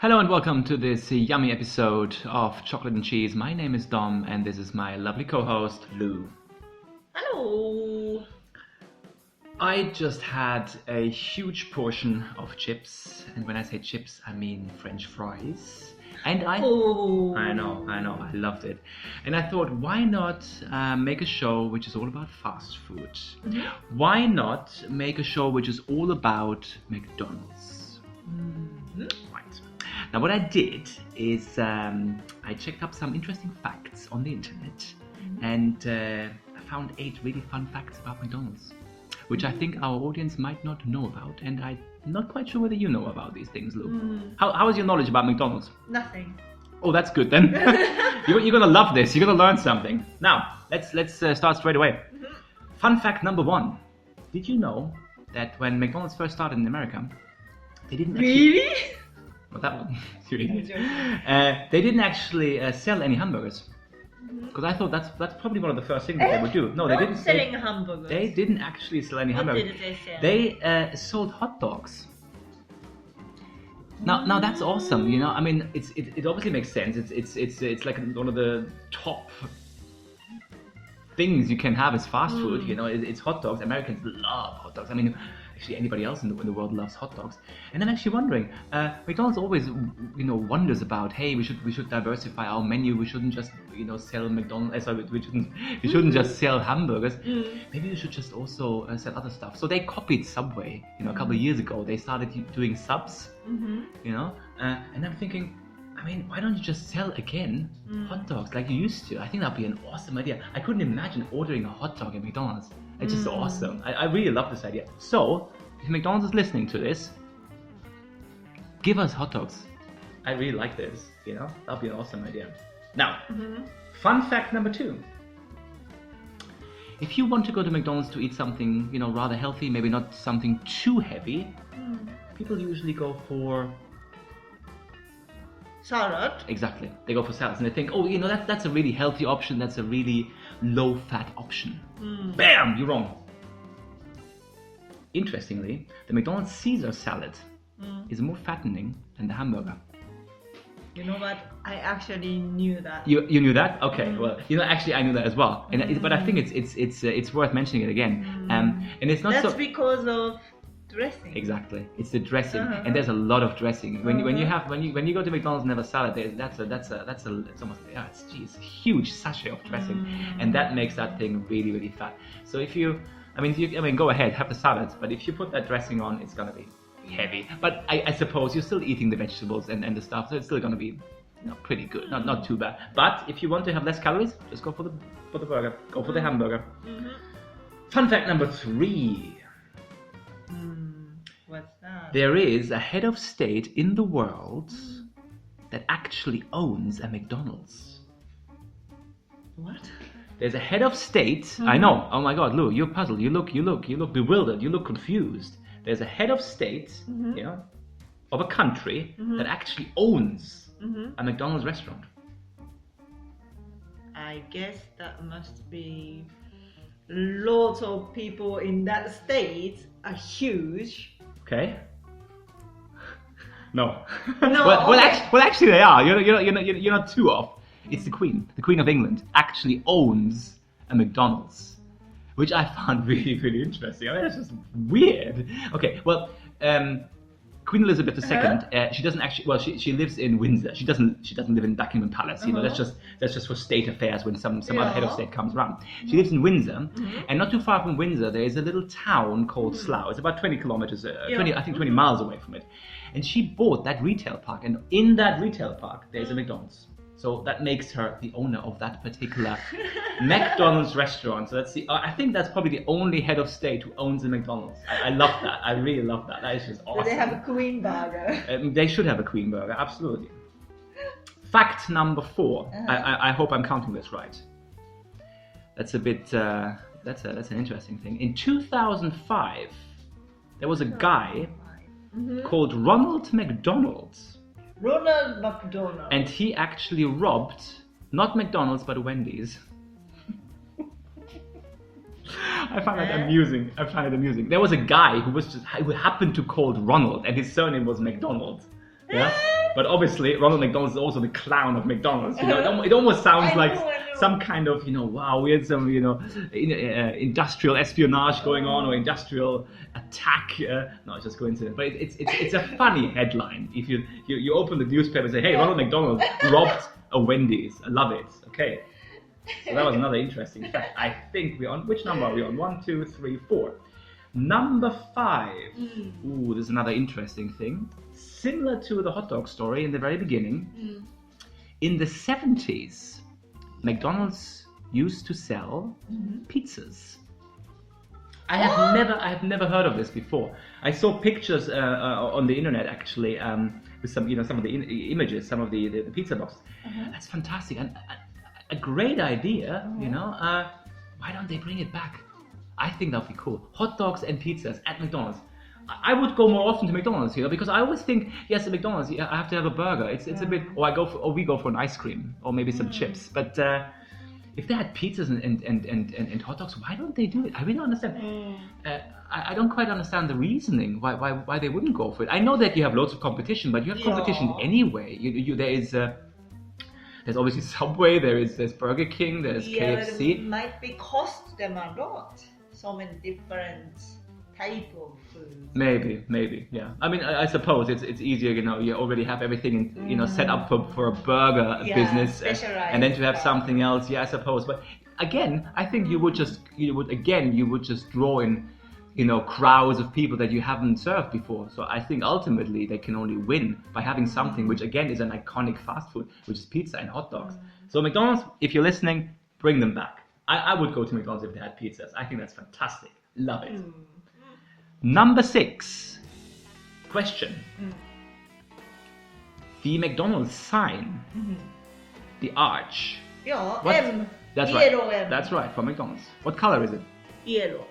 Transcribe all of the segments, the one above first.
Hello and welcome to this yummy episode of Chocolate and Cheese. My name is Dom and this is my lovely co-host Lou. Hello! I just had a huge portion of chips, and when I say chips I mean French fries. And I know, I loved it. And I thought, why not make a show which is all about fast food? Mm-hmm. Why not make a show which is all about McDonald's? Mm-hmm. Right. Now what I did is I checked up some interesting facts on the internet, and I found 8 really fun facts about McDonald's, which I think our audience might not know about, and I'm not quite sure whether you know about these things, Lou. How is your knowledge about McDonald's? Nothing. Oh, that's good then. You're gonna love this. You're gonna learn something. Now, let's start straight away. Mm-hmm. Fun fact number 1. Did you know that when McDonald's first started in America, they didn't actually... Really? What that one? You idiot. They didn't actually sell any hamburgers. Because I thought that's probably one of the first things that they would do. No, they didn't. Selling hamburgers. They didn't actually sell any hamburgers. What did they sell? They sold hot dogs. Now that's awesome. You know, I mean, it obviously makes sense. It's like one of the top things you can have as fast food. You know, it's hot dogs. Americans love hot dogs. I mean, actually anybody else in the world loves hot dogs. And I'm actually wondering, McDonald's always, wonders about, hey, we should diversify our menu. We shouldn't just, sell McDonald's. We shouldn't just sell hamburgers. Maybe we should just also sell other stuff. So they copied Subway. A couple of years ago, they started doing subs. And I'm thinking, I mean, why don't you just sell again hot dogs like you used to? I think that'd be an awesome idea. I couldn't imagine ordering a hot dog at McDonald's. It's just awesome. I really love this idea. So, if McDonald's is listening to this, give us hot dogs. I really like this. That'd be an awesome idea. Now, fun fact number 2. If you want to go to McDonald's to eat something, rather healthy, maybe not something too heavy, people usually go for salad. Exactly. They go for salads and they think, that's a really healthy option. That's a really low-fat option. Bam! You're wrong. Interestingly, the McDonald's Caesar salad is more fattening than the hamburger. You know what? I actually knew that. You knew that? Okay. Well, actually, I knew that as well. And but I think it's worth mentioning it again. And it's not That's because of dressing. Exactly, it's the dressing, and there's a lot of dressing. When you go to McDonald's and have a salad, it's almost it's a huge sachet of dressing, and that makes that thing really, really fat. So if you go ahead, have the salad, but if you put that dressing on, it's gonna be heavy. But I suppose you're still eating the vegetables and the stuff, so it's still gonna be pretty good, not too bad. But if you want to have less calories, just go for the burger, go for the hamburger. Fun fact number 3. What's that? There is a head of state in the world that actually owns a McDonald's. What? There's a head of state. I know. Oh my God, Lou, you're puzzled. You look bewildered. You look confused. There's a head of state, of a country that actually owns a McDonald's restaurant. I guess that must be lots of people in that state are huge. Okay. No. No. well, actually, they are. You're not too off. It's the Queen of England, actually owns a McDonald's, which I found really, really interesting. I mean, it's just weird. Okay, well, Queen Elizabeth II, she doesn't actually. Well, she lives in Windsor. She doesn't live in Buckingham Palace. That's just for state affairs when some other head of state comes around. She lives in Windsor, and not too far from Windsor, there is a little town called Slough. It's about 20 kilometers, 20 miles away from it. And she bought that retail park, and in that retail park, there's a McDonald's. So that makes her the owner of that particular McDonald's restaurant. So I think that's probably the only head of state who owns a McDonald's. I love that. I really love that. That is just awesome. Do they have a Queen burger? They should have a Queen burger, absolutely. Fact number 4. I hope I'm counting this right. That's a bit. That's an interesting thing. In 2005, there was a guy called Ronald McDonald. Ronald McDonald. And he actually robbed, not McDonald's, but Wendy's. I find that amusing. There was a guy who happened to called Ronald, and his surname was McDonald. Yeah. But obviously, Ronald McDonald is also the clown of McDonald's. You know, it almost sounds like some kind of, wow, we had some, industrial espionage going on or industrial attack. No, it's just coincidence. But it's a funny headline. If you open the newspaper and say, hey, Ronald McDonald robbed a Wendy's. I love it. Okay. So that was another interesting fact. I think we're on, which number are we on? 1, 2, 3, 4. Number 5. Ooh, this is another interesting thing. Similar to the hot dog story in the very beginning, in the 70s, McDonald's used to sell pizzas. I have never heard of this before. I saw pictures on the internet actually with some of the images, some of the pizza boxes. That's fantastic and a great idea. Why don't they bring it back? I think that would be cool. Hot dogs and pizzas at McDonald's. I would go more often to McDonald's, because I always think, yes, at McDonald's, I have to have a burger. It's a bit, or we go for an ice cream, or maybe some chips. But if they had pizzas and hot dogs, why don't they do it? I really don't understand. I don't quite understand the reasoning why they wouldn't go for it. I know that you have loads of competition, but you have competition anyway. There's obviously Subway, there's Burger King, there's KFC. It might be cost them a lot. So many different type of food. Maybe, yeah. I mean, I suppose it's easier, you already have everything, set up for a burger business, and then to have something else. Yeah, I suppose. But again, I think you would just draw in, crowds of people that you haven't served before. So I think ultimately they can only win by having something which again is an iconic fast food, which is pizza and hot dogs. So McDonald's, if you're listening, bring them back. I would go to McDonald's if they had pizzas. I think that's fantastic. Love it. Number 6. Question. The McDonald's sign, the arch. Yeah, What? M. That's Yellow right. M. That's right, for McDonald's. What color is it? Yellow.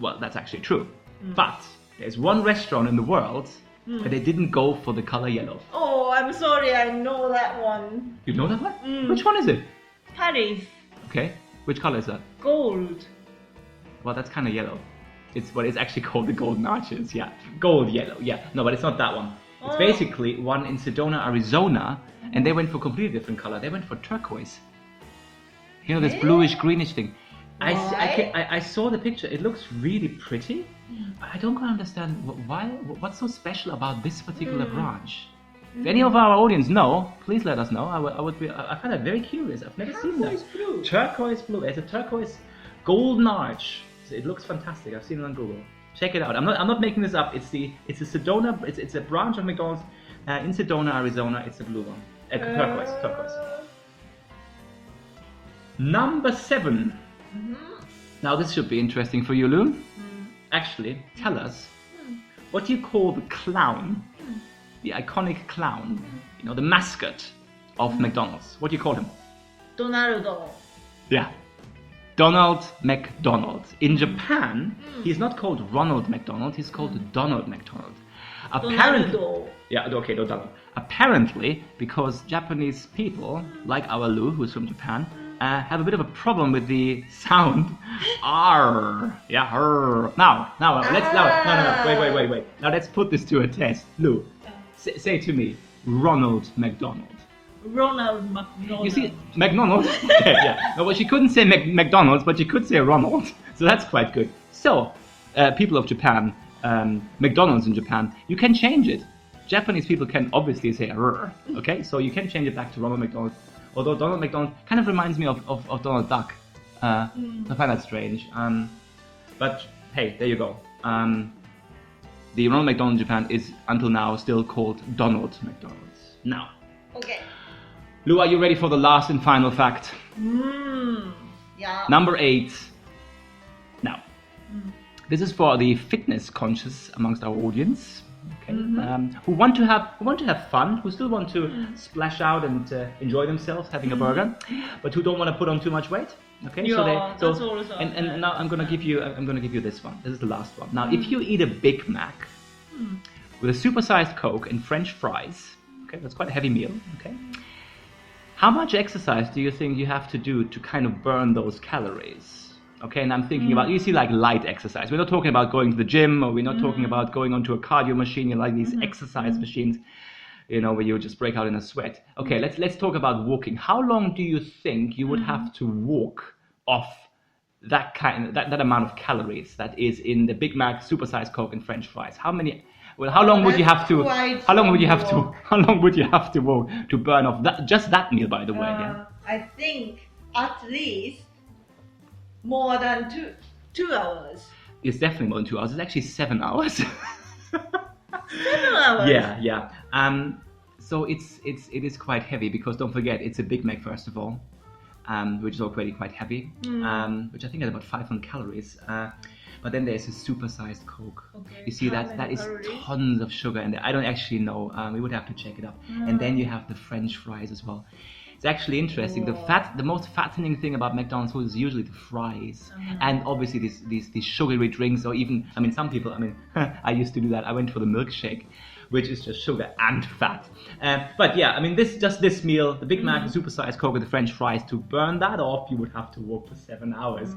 Well, that's actually true. But there's one restaurant in the world where they didn't go for the color yellow. Oh, I'm sorry, I know that one. You know that one? Which one is it? Paris. Okay. Which color is that? Gold. Well, that's kind of yellow. It's actually called the Golden Arches. Yeah, gold yellow. Yeah, no, but it's not that one. It's basically one in Sedona, Arizona, and they went for a completely different color. They went for turquoise. This bluish greenish thing. I saw the picture. It looks really pretty, but I don't quite understand what's so special about this particular branch. If any of our audience know, please let us know. I find that very curious. I've never seen that. Blue. Turquoise blue. It's a turquoise golden arch. So it looks fantastic. I've seen it on Google. Check it out. I'm not making this up. It's a Sedona. It's a branch of McDonald's in Sedona, Arizona. It's a blue one. Turquoise. Number 7. Now this should be interesting for you, Lou. Actually, tell us, what do you call the clown, the iconic clown, the mascot of McDonald's? What do you call him? Donaldo. Yeah, Donald McDonald. In Japan, he's not called Ronald McDonald, he's called Donald McDonald. Donaldo. Yeah, okay, Donald. Apparently, because Japanese people, like our Lou, who's from Japan, have a bit of a problem with the sound R. Yeah, R. Now, let's no. Wait. Now let's put this to a test. Lou, say to me, Ronald McDonald. Ronald McDonald. You see, McDonald's. Okay, yeah. No, well, she couldn't say McDonald's, but she could say Ronald. So that's quite good. So, people of Japan, McDonald's in Japan, you can change it. Japanese people can obviously say R. Okay, so you can change it back to Ronald McDonald. Although Donald McDonald kind of reminds me of Donald Duck. I find that strange. But hey, there you go. The Ronald McDonald in Japan is until now still called Donald McDonald's. Now. Okay. Lou, are you ready for the last and final fact? Yeah. Number 8. Now, this is for the fitness conscious amongst our audience. Okay. Who want to have fun, who still want to splash out and enjoy themselves having a burger, but who don't want to put on too much weight. Okay, Yeah, that's also and now I'm gonna give you this one. This is the last one. Now, if you eat a Big Mac with a supersized Coke and French fries, okay, that's quite a heavy meal. Okay, how much exercise do you think you have to do to kind of burn those calories? Okay, and I'm thinking about, you see, like light exercise. We're not talking about going to the gym, or we're not talking about going onto a cardio machine, like these exercise machines. where you just break out in a sweat. Okay, let's talk about walking. How long do you think you would have to walk off that amount of calories that is in the Big Mac, supersized Coke, and French fries? How long would you have to? How long would you have to? How long would you have to walk to burn off that meal? By the way, yeah. I think at least more than 2 hours. It's definitely more than 2 hours. It's actually 7 hours. 7 hours. Yeah. So it is quite heavy because don't forget it's a Big Mac first of all, which is already quite heavy, which I think has about 500 calories. But then there's a supersized Coke. Okay. You see that is tons of sugar in there. I don't actually know. We would have to check it up. And then you have the French fries as well. It's actually interesting. The most fattening thing about McDonald's food is usually the fries, and obviously these sugary drinks, or even some people. I used to do that. I went for the milkshake, which is just sugar and fat. But yeah, this meal, the Big Mac, the supersized Coke, with the French fries. To burn that off, you would have to walk for 7 hours.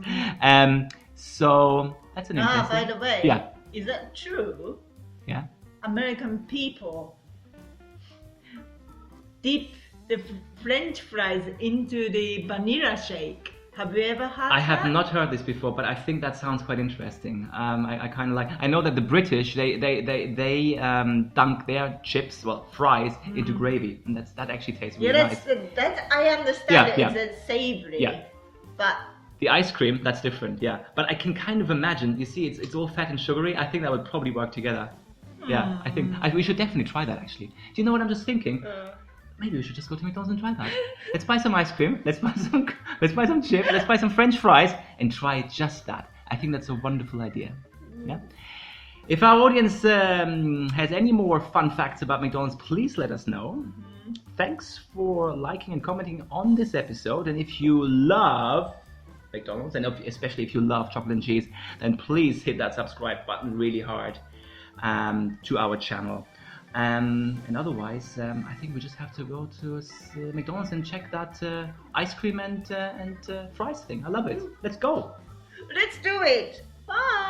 So that's an interesting. By the way, yeah, is that true? Yeah. American people dip the French fries into the vanilla shake. Have you ever had I have not heard this before, but I think that sounds quite interesting. I kind of like. I know that the British they dunk their fries into gravy, and that actually tastes really nice. That I understand. It's savory. Yeah. But the ice cream, that's different. Yeah. But I can kind of imagine. You see, it's all fat and sugary. I think that would probably work together. Yeah. I think we should definitely try that. Actually, do you know what I'm just thinking? Maybe we should just go to McDonald's and try that. Let's buy some ice cream. Let's buy some chips. Let's buy some French fries and try just that. I think that's a wonderful idea. Yeah. If our audience has any more fun facts about McDonald's, please let us know. Thanks for liking and commenting on this episode. And if you love McDonald's, and especially if you love chocolate and cheese, then please hit that subscribe button really hard to our channel. And otherwise, I think we just have to go to McDonald's and check that ice cream and fries thing. I love it. Let's go. Let's do it. Bye.